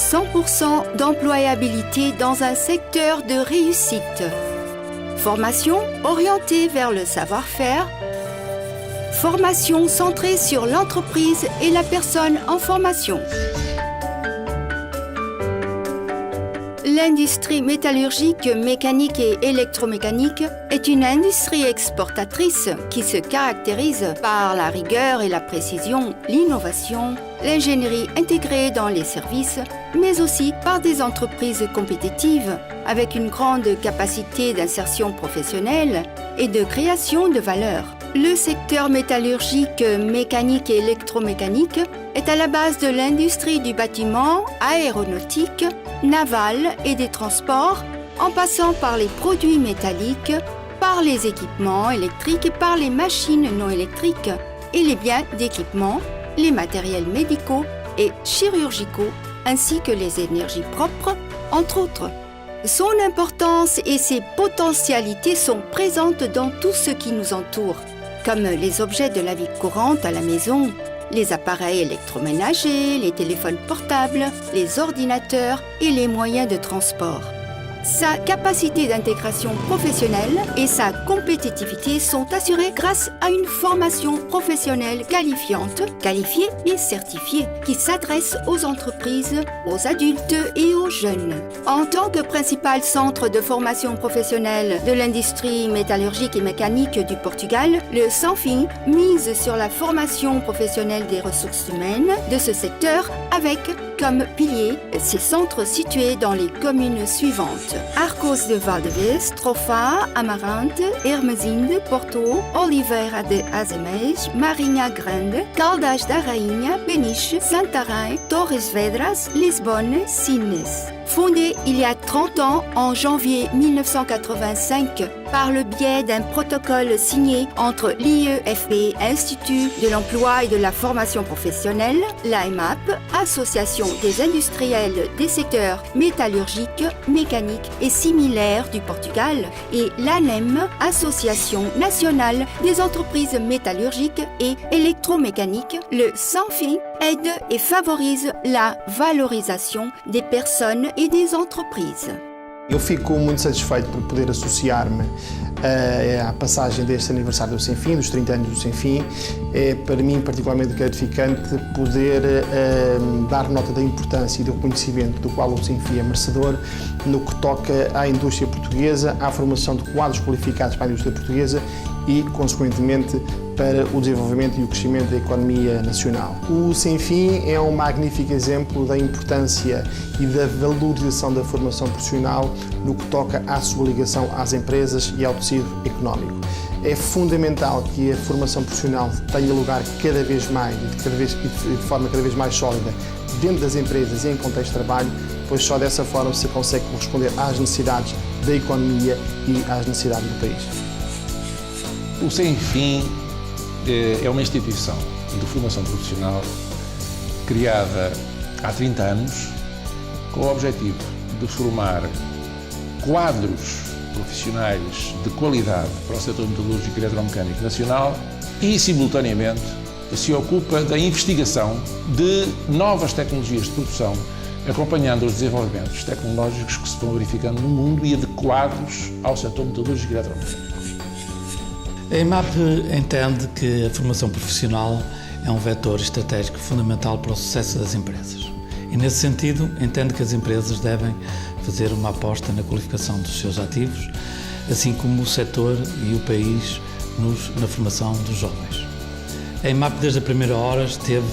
100% d'employabilité dans un secteur de réussite. Formation orientée vers le savoir-faire. Formation centrée sur l'entreprise et la personne en formation. L'industrie métallurgique, mécanique et électromécanique est une industrie exportatrice qui se caractérise par la rigueur et la précision, l'innovation, l'ingénierie intégrée dans les services, mais aussi par des entreprises compétitives avec une grande capacité d'insertion professionnelle et de création de valeur. Le secteur métallurgique, mécanique et électromécanique est à la base de l'industrie du bâtiment, aéronautique, naval et des transports, en passant par les produits métalliques, par les équipements électriques et par les machines non électriques et les biens d'équipement, les matériels médicaux et chirurgicaux, ainsi que les énergies propres, entre autres. Son importance et ses potentialités sont présentes dans tout ce qui nous entoure, comme les objets de la vie courante à la maison, les appareils électroménagers, les téléphones portables, les ordinateurs et les moyens de transport. Sa capacité d'intégration professionnelle et sa compétitivité sont assurées grâce à une formation professionnelle qualifiante, qualifiée et certifiée, qui s'adresse aux entreprises, aux adultes et aux jeunes. En tant que principal centre de formation professionnelle de l'industrie métallurgique et mécanique du Portugal, le Sanfin mise sur la formation professionnelle des ressources humaines de ce secteur avec comme pilier ces centres situés dans les communes suivantes: Arcos de Valdevez, Trofa, Amarante, Hermesinde, Porto, Oliveira de Azeméis, Marinha Grande, Caldas da Rainha, Peniche, Santarém, Torres Vedras, Lisbonne, Sines. Fondée il y a 30 ans, en janvier 1985, par le biais d'un protocole signé entre l'IEFP, Institut de l'emploi et de la formation professionnelle, l'AEMAP, Association des industriels des secteurs métallurgiques, mécaniques et similaires du Portugal, et l'ANEM, Association nationale des entreprises métallurgiques et électromécaniques, le Sanfin aide et favorise la valorisation des personnes e das entreprises. Eu fico muito satisfeito por poder associar-me à passagem deste aniversário do Sanfin, dos 30 anos do Sanfin. É para mim particularmente gratificante poder dar nota da importância e do reconhecimento do qual o Sanfin é merecedor no que toca à indústria portuguesa, à formação de quadros qualificados para a indústria portuguesa e, consequentemente, para o desenvolvimento e o crescimento da economia nacional. O Sanfin é um magnífico exemplo da importância e da valorização da formação profissional no que toca à sua ligação às empresas e ao tecido económico. É fundamental que a formação profissional tenha lugar cada vez mais e de forma cada vez mais sólida dentro das empresas e em contexto de trabalho, pois só dessa forma se consegue corresponder às necessidades da economia e às necessidades do país. O Sanfin é uma instituição de formação profissional criada há 30 anos com o objetivo de formar quadros profissionais de qualidade para o setor metalúrgico e eletromecânico nacional e, simultaneamente, se ocupa da investigação de novas tecnologias de produção, acompanhando os desenvolvimentos tecnológicos que se estão verificando no mundo e adequados ao setor metalúrgico e eletromecânico. A EMAP entende que a formação profissional é um vetor estratégico fundamental para o sucesso das empresas. E, nesse sentido, entende que as empresas devem fazer uma aposta na qualificação dos seus ativos, assim como o setor e o país na formação dos jovens. A EMAP, desde a primeira hora, esteve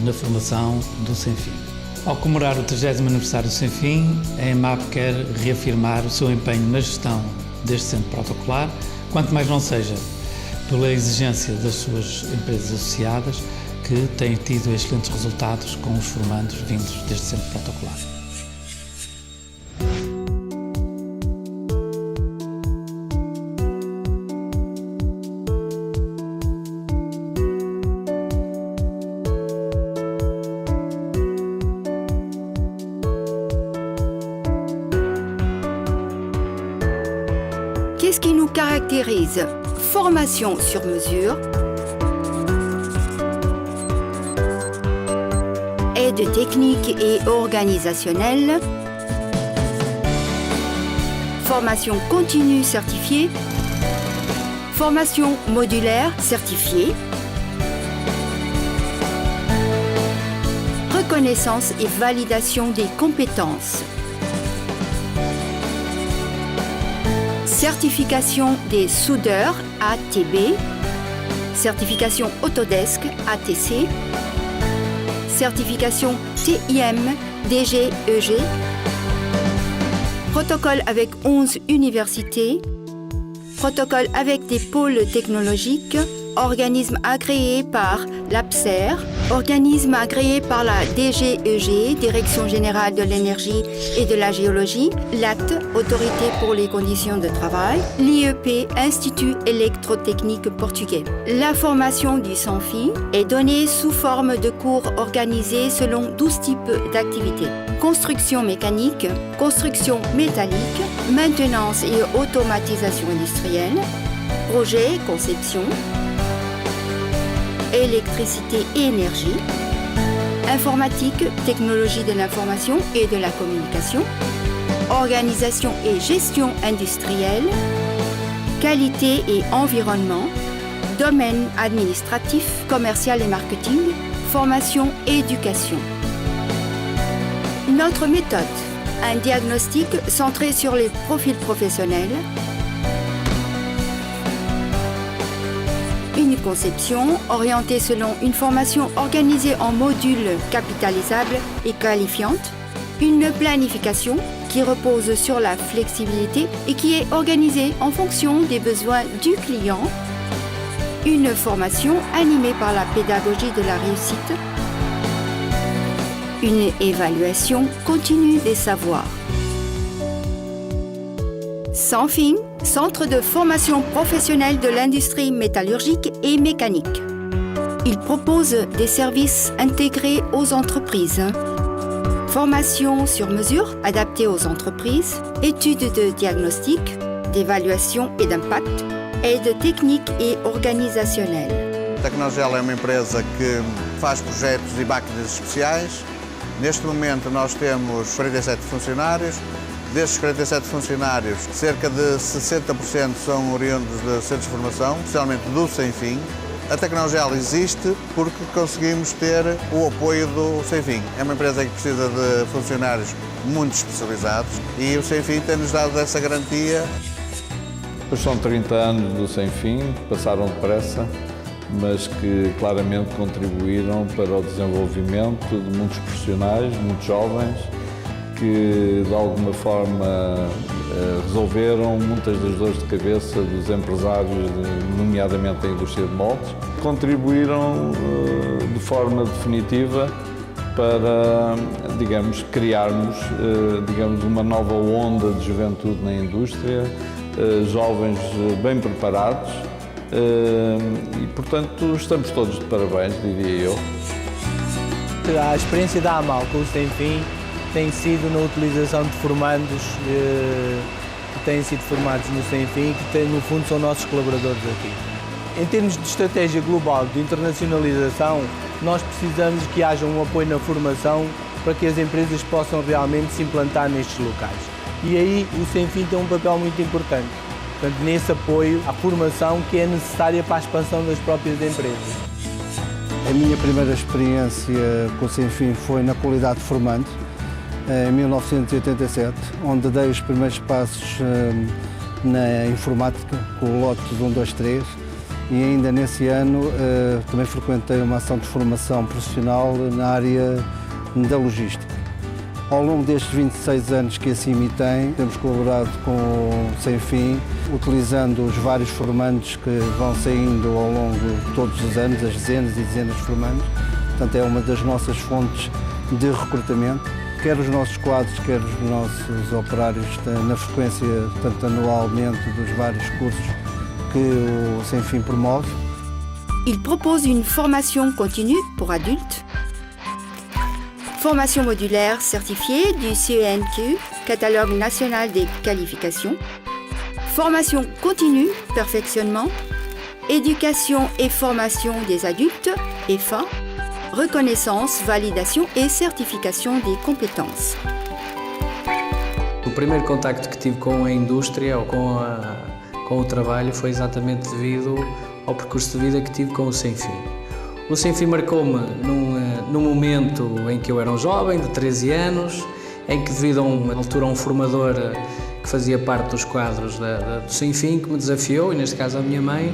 na formação do Sanfin. Ao comemorar o 30º aniversário do Sanfin, a EMAP quer reafirmar o seu empenho na gestão deste centro protocolar, quanto mais não seja pela exigência das suas empresas associadas, que têm tido excelentes resultados com os formandos vindos deste centro protocolar. Qu'est-ce qui nous caractérise? Formation sur mesure, aide technique et organisationnelle, formation continue certifiée, formation modulaire certifiée, reconnaissance et validation des compétences, certification des soudeurs ATB, certification Autodesk ATC, certification TIM DGEG, protocole avec 11 universités, protocole avec des pôles technologiques, organisme agréé par l'APSER, organisme agréé par la DGEG, Direction générale de l'énergie et de la géologie, l'ACT, Autorité pour les conditions de travail, l'IEP, Institut électrotechnique portugais. La formation du SANFI est donnée sous forme de cours organisés selon 12 types d'activités. Construction mécanique, construction métallique, maintenance et automatisation industrielle, projet, conception, électricité et énergie, informatique, technologie de l'information et de la communication, organisation et gestion industrielle, qualité et environnement, domaine administratif, commercial et marketing, formation et éducation. Notre méthode, un diagnostic centré sur les profils professionnels, une conception orientée selon une formation organisée en modules capitalisables et qualifiantes, une planification qui repose sur la flexibilité et qui est organisée en fonction des besoins du client, une formation animée par la pédagogie de la réussite, une évaluation continue des savoirs. SANFI, Centre de formation professionnelle de l'industrie métallurgique et mécanique. Il propose des services intégrés aux entreprises. Formation sur mesure adaptée aux entreprises, études de diagnostic, d'évaluation et d'impact, aide technique et organisationnelle. A Tecnogel é uma empresa que faz projetos e máquinas especiais. Neste momento nós temos 47 funcionários. Destes 47 funcionários, cerca de 60% são oriundos de centros de formação, especialmente do Sem Fim. A Tecnogel existe porque conseguimos ter o apoio do Sem Fim. É uma empresa que precisa de funcionários muito especializados e o Sem Fim tem-nos dado essa garantia. São 30 anos do Sem Fim, passaram depressa, mas que claramente contribuíram para o desenvolvimento de muitos profissionais, muitos jovens, que de alguma forma resolveram muitas das dores de cabeça dos empresários, nomeadamente da indústria de moldes, contribuíram de forma definitiva para, digamos, criarmos, uma nova onda de juventude na indústria, jovens bem preparados e, portanto, estamos todos de parabéns, diria eu. A experiência da AMAL com o Sem Fim tem sido na utilização de formandos que têm sido formados no Sem Fim, que no fundo são nossos colaboradores aqui. Em termos de estratégia global de internacionalização, nós precisamos que haja um apoio na formação para que as empresas possam realmente se implantar nestes locais. E aí o Sem Fim tem um papel muito importante, portanto, nesse apoio à formação que é necessária para a expansão das próprias empresas. A minha primeira experiência com o Sem Fim foi na qualidade de formando, em 1987, onde dei os primeiros passos na informática, com o Lotus 1, 2, 3, e ainda nesse ano também frequentei uma ação de formação profissional na área da logística. Ao longo destes 26 anos que a CIMI tem, temos colaborado com o Sem Fim, utilizando os vários formandos que vão saindo ao longo de todos os anos, as dezenas e dezenas de formandos. Portanto, é uma das nossas fontes de recrutamento. Quer os nossos quadros, quer os nossos operários, na frequência, tanto anualmente, dos vários cursos que o Sem Fim promove. Il propose une formation continue pour adultes, formation modulaire certifiée du CENQ, Catalogue national des qualifications, formation continue, perfectionnement, éducation et formation des adultes, EFA, reconnaissance, validation et certification des compétences. O primeiro contacto que tive com a indústria ou com o trabalho foi exatamente devido ao percurso de vida que tive com o Sem Fim. O Sem Fim marcou-me num momento em que eu era um jovem de 13 anos, em que devido a altura a um formador que fazia parte dos quadros do Sem Fim, que me desafiou, e neste caso a minha mãe,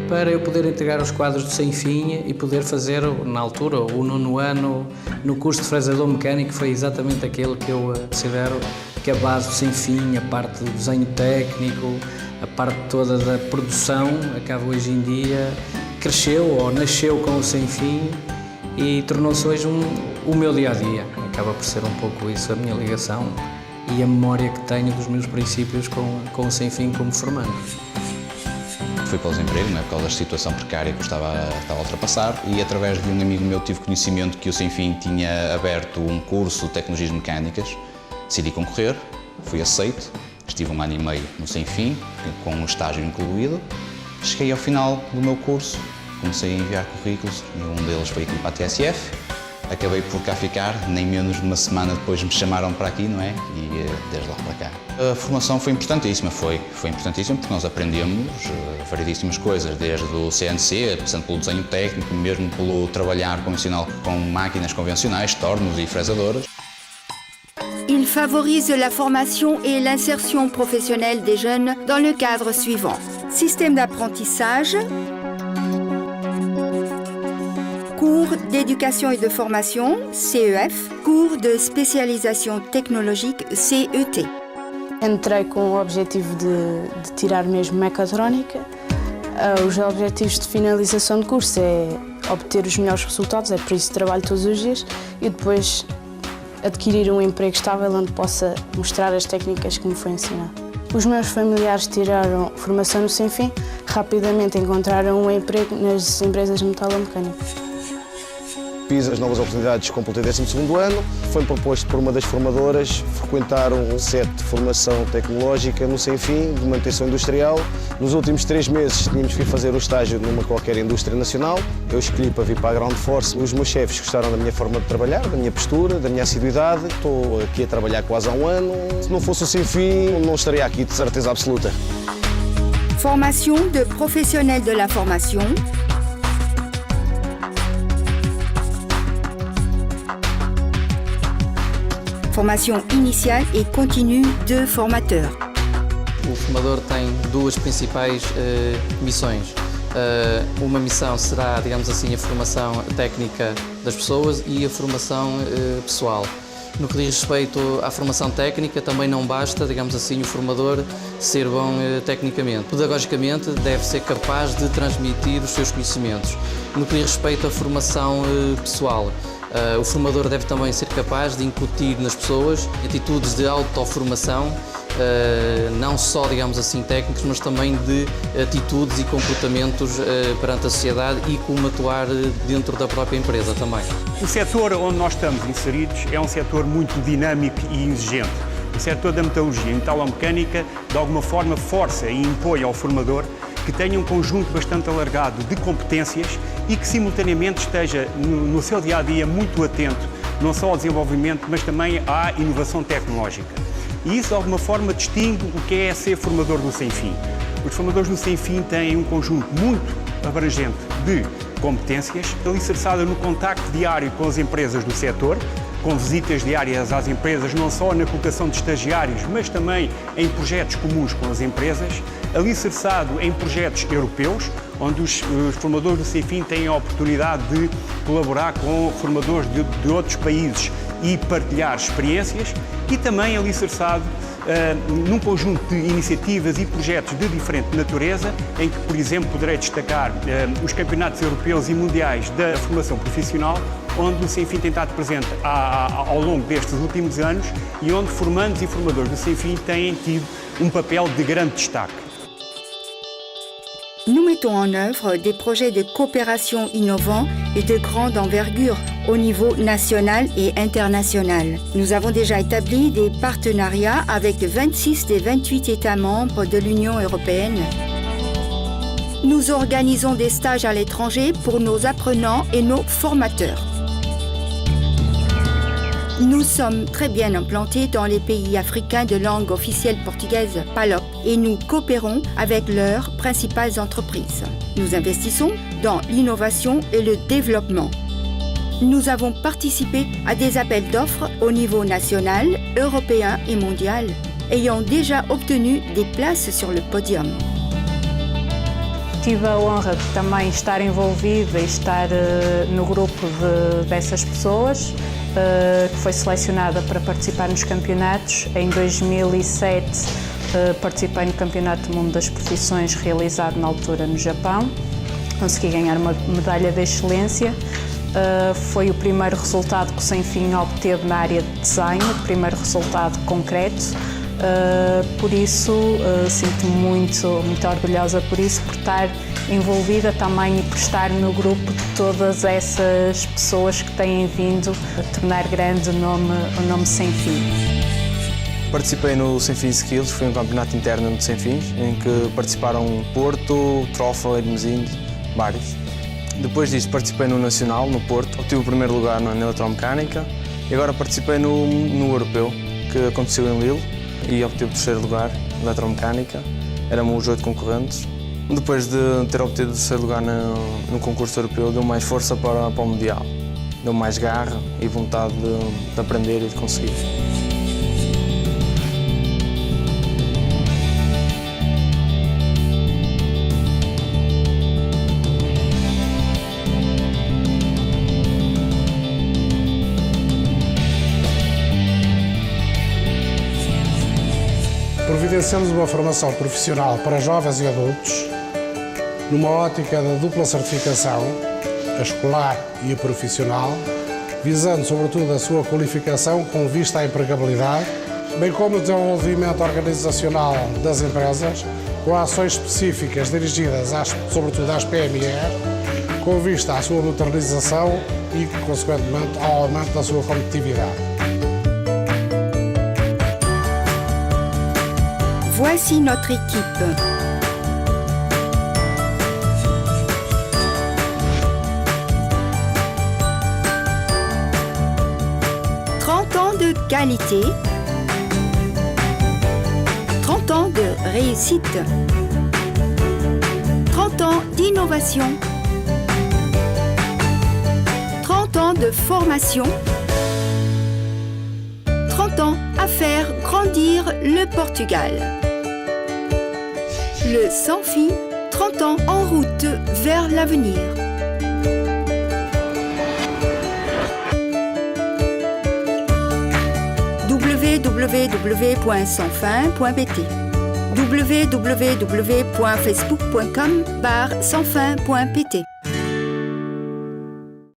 para eu poder entregar os quadros do Sem Fim e poder fazer, na altura, o 9º ano no curso de fresador mecânico. Foi exatamente aquele que eu considero que a base do Sem Fim, a parte do desenho técnico, a parte toda da produção, acaba hoje em dia, cresceu ou nasceu com o Sem Fim e tornou-se hoje o meu dia-a-dia. Acaba por ser um pouco isso a minha ligação e a memória que tenho dos meus princípios com o Sem Fim como formando. Fui para o desemprego, por causa da situação precária que eu estava a ultrapassar, e através de um amigo meu tive conhecimento que o Sem Fim tinha aberto um curso de tecnologias mecânicas. Decidi concorrer, fui aceito, estive 1 ano e meio no Sem Fim, com um estágio incluído. Cheguei ao final do meu curso, comecei a enviar currículos e um deles foi aqui para a TSF. Acabei por cá ficar, nem menos de uma semana depois me chamaram para aqui, não é? E desde lá para cá. A formação foi importantíssima, foi importantíssima porque nós aprendemos variedíssimas coisas, desde o CNC, passando pelo desenho técnico, mesmo pelo trabalhar convencional com máquinas convencionais, tornos e fresadoras. Il favorise la formation et l'insertion professionnelle des jeunes dans le cadre suivant. Système d'apprentissage, cours d'éducation et de formation, CEF, cours de spécialisation technologique, CET. Entrei com o objetivo de tirar mesmo mecatrónica. Os objetivos de finalização de curso é obter os melhores resultados, é por isso que trabalho todos os dias, e depois adquirir um emprego estável onde possa mostrar as técnicas que me foi ensinado. Os meus familiares tiraram formação no Sem Fim, rapidamente encontraram um emprego nas empresas metalomecânicas. Fiz as novas oportunidades, completei 12º ano, foi-me proposto por uma das formadoras frequentar um set de formação tecnológica no Sem Fim, de manutenção industrial. Nos últimos 3 meses tínhamos que ir fazer o estágio numa qualquer indústria nacional. Eu escolhi para vir para a Ground Force. Os meus chefes gostaram da minha forma de trabalhar, da minha postura, da minha assiduidade. Estou aqui a trabalhar quase há 1 ano. Se não fosse o Sem Fim, não estaria aqui, de certeza absoluta. Formation de professionnels de l'information. Formation iniciale et continue de formateurs. O formador tem 2 principais missões. Uma missão será, digamos assim, a formação técnica das pessoas e a formação pessoal. No que diz respeito à formação técnica, também não basta, digamos assim, o formador ser bom tecnicamente. Pedagogicamente, deve ser capaz de transmitir os seus conhecimentos. No que diz respeito à formação pessoal, o formador deve também ser capaz de incutir nas pessoas atitudes de autoformação, não só, digamos assim, técnicos, mas também de atitudes e comportamentos perante a sociedade e como atuar dentro da própria empresa também. O setor onde nós estamos inseridos é um setor muito dinâmico e exigente. O setor da metalurgia e metalomecânica, de alguma forma, força e impõe ao formador que tenha um conjunto bastante alargado de competências e que, simultaneamente, esteja no seu dia-a-dia muito atento, não só ao desenvolvimento, mas também à inovação tecnológica. E isso, de alguma forma, distingue o que é ser formador do Sem Fim. Os formadores do Sem Fim têm um conjunto muito abrangente de competências, alicerçada no contacto diário com as empresas do setor, com visitas diárias às empresas, não só na colocação de estagiários, mas também em projetos comuns com as empresas, alicerçado em projetos europeus, onde os formadores do Sem Fim têm a oportunidade de colaborar com formadores de outros países e partilhar experiências, e também alicerçado num conjunto de iniciativas e projetos de diferente natureza, em que, por exemplo, poderei destacar os campeonatos europeus e mundiais da formação profissional, onde o Sem Fim tem estado presente ao longo destes últimos anos e onde formandos e formadores do Sem Fim têm tido um papel de grande destaque. Nous mettons en œuvre des projets de coopération innovants et de grande envergure au niveau national et international. Nous avons déjà établi des partenariats avec 26 des 28 États membres de l'Union européenne. Nous organisons des stages à l'étranger pour nos apprenants et nos formateurs. Nous sommes très bien implantés dans les pays africains de langue officielle portugaise, PALOP, et nous coopérons avec leurs principales entreprises. Nous investissons dans l'innovation et le développement. Nous avons participé à des appels d'offres au niveau national, européen et mondial, ayant déjà obtenu des places sur le podium. Tive a honra de também estar envolvida e estar no grupo dessas pessoas, que foi selecionada para participar nos campeonatos. Em 2007 participei no Campeonato do Mundo das Profissões realizado na altura no Japão. Consegui ganhar uma medalha de excelência. Foi o primeiro resultado que o Sem Fim obteve na área de desenho, o primeiro resultado concreto. Por isso, sinto-me muito orgulhosa por isso, por estar envolvida também e por estar no grupo de todas essas pessoas que têm vindo a tornar grande o nome Sem Fim. Participei no Sem Fim Skills, foi um campeonato interno de Sem Fins, em que participaram Porto, Trofla, Hermesinde, vários. Depois disto participei no Nacional, no Porto, obtive o primeiro lugar na Eletromecânica e agora participei no Europeu, que aconteceu em Lille, e obtive o terceiro lugar na Eletromecânica. Éramos os 8 concorrentes. Depois de ter obtido o terceiro lugar no concurso europeu, deu mais força para o Mundial. Deu mais garra e vontade de aprender e de conseguir. Providenciamos uma formação profissional para jovens e adultos, numa ótica da dupla certificação, a escolar e a profissional, visando sobretudo a sua qualificação com vista à empregabilidade, bem como o desenvolvimento organizacional das empresas, com ações específicas dirigidas sobretudo às PME, com vista à sua modernização e, consequentemente, ao aumento da sua competitividade. Voici notre équipe. De qualité, 30 ans de réussite, 30 ans d'innovation, 30 ans de formation, 30 ans à faire grandir le Portugal. Le Sans Fin, 30 ans en route vers l'avenir. www.sansfin.pt www.facebook.com/sansfin.pt